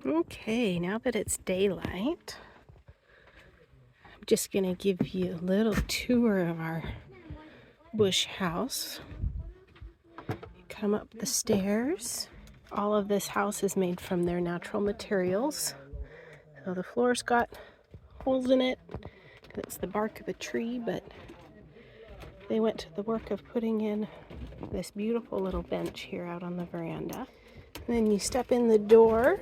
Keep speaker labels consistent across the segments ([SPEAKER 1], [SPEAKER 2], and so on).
[SPEAKER 1] Okay, now that it's daylight, I'm just gonna give you a little tour of our bush house. You come up the stairs. All of this house is made from their natural materials. So the floor's got holes in it. It's the bark of a tree, but they went to the work of putting in this beautiful little bench here out on the veranda. And then you step in the door,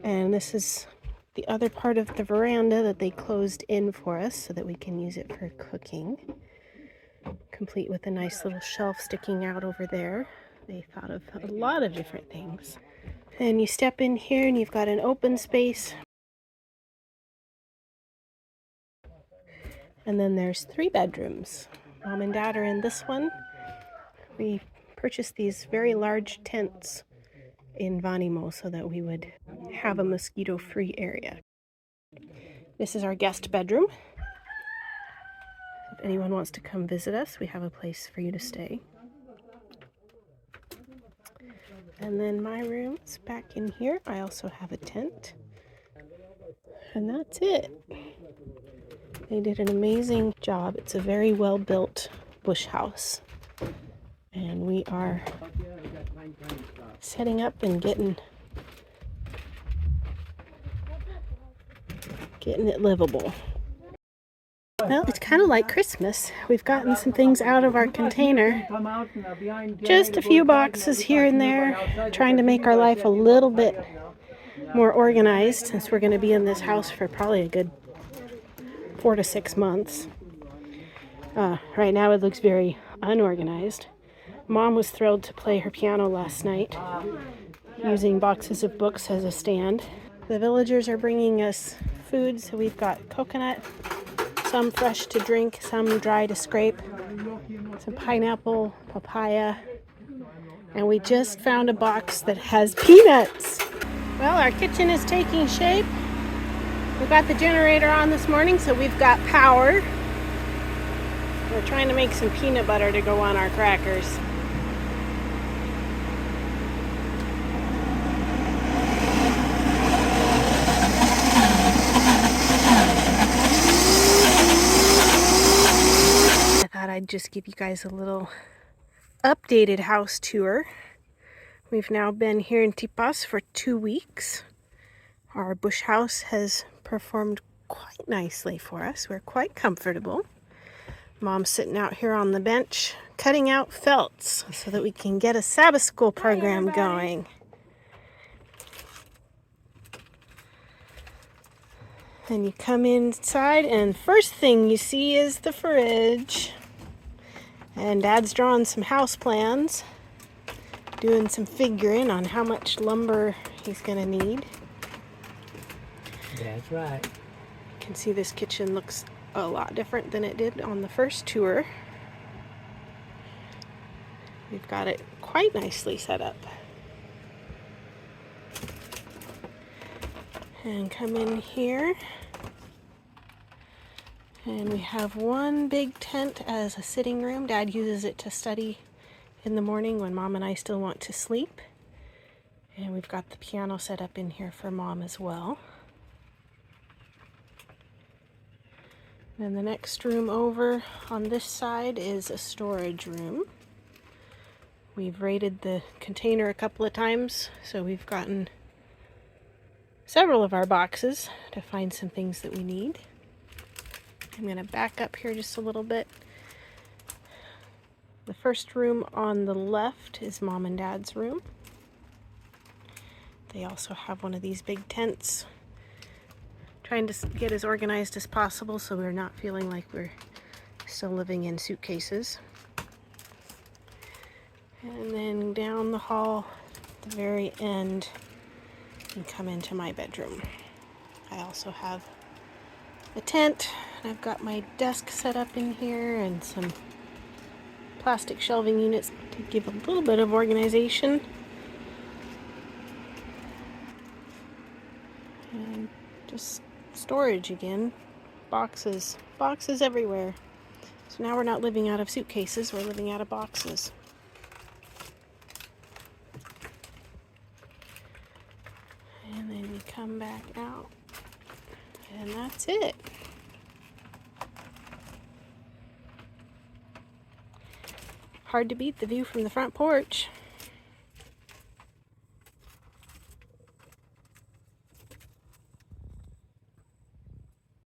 [SPEAKER 1] and this is the other part of the veranda that they closed in for us so that we can use it for cooking, complete with a nice little shelf sticking out over there. They thought of a lot of different things. And you step in here and you've got an open space. And then there's 3 bedrooms. Mom and Dad are in this one. We purchased these very large tents in Vanimo so that we would have a mosquito-free area. This is our guest bedroom. If anyone wants to come visit us, we have a place for you to stay. And then my room's back in here. I also have a tent. And that's it. They did an amazing job. It's a very well-built bush house. And we are setting up and getting it livable. Well, it's kind of like Christmas. We've gotten some things out of our container. Just a few boxes here and there, trying to make our life a little bit more organized since we're going to be in this house for probably a good 4 to 6 months. Right now it looks very unorganized. Mom was thrilled to play her piano last night using boxes of books as a stand. The villagers are bringing us food, so we've got coconut, some fresh to drink, some dry to scrape, some pineapple, papaya, and we just found a box that has peanuts. Well, our kitchen is taking shape. We got the generator on this morning, so we've got power. We're trying to make some peanut butter to go on our crackers. I thought I'd just give you guys a little updated house tour. We've now been here in Tipas for 2 weeks. Our bush house has performed quite nicely for us. We're quite comfortable. Mom's sitting out here on the bench cutting out felts so that we can get a Sabbath school program going. Then you come inside and first thing you see is the fridge. And Dad's drawing some house plans, doing some figuring on how much lumber he's going to need.
[SPEAKER 2] That's right.
[SPEAKER 1] You can see this kitchen looks a lot different than it did on the first tour. We've got it quite nicely set up. And come in here. And we have one big tent as a sitting room. Dad uses it to study in the morning when Mom and I still want to sleep. And we've got the piano set up in here for Mom as well. Then the next room over on this side is a storage room. We've raided the container a couple of times, so we've gotten several of our boxes to find some things that we need. I'm going to back up here just a little bit. The first room on the left is Mom and Dad's room. They also have one of these big tents. Trying to get as organized as possible so we're not feeling like we're still living in suitcases. And then down the hall at the very end, you come into my bedroom. I also have a tent, and I've got my desk set up in here and some plastic shelving units to give a little bit of organization. And just storage again. Boxes everywhere. So now we're not living out of suitcases, we're living out of boxes. And then we come back out. And that's it. Hard to beat the view from the front porch.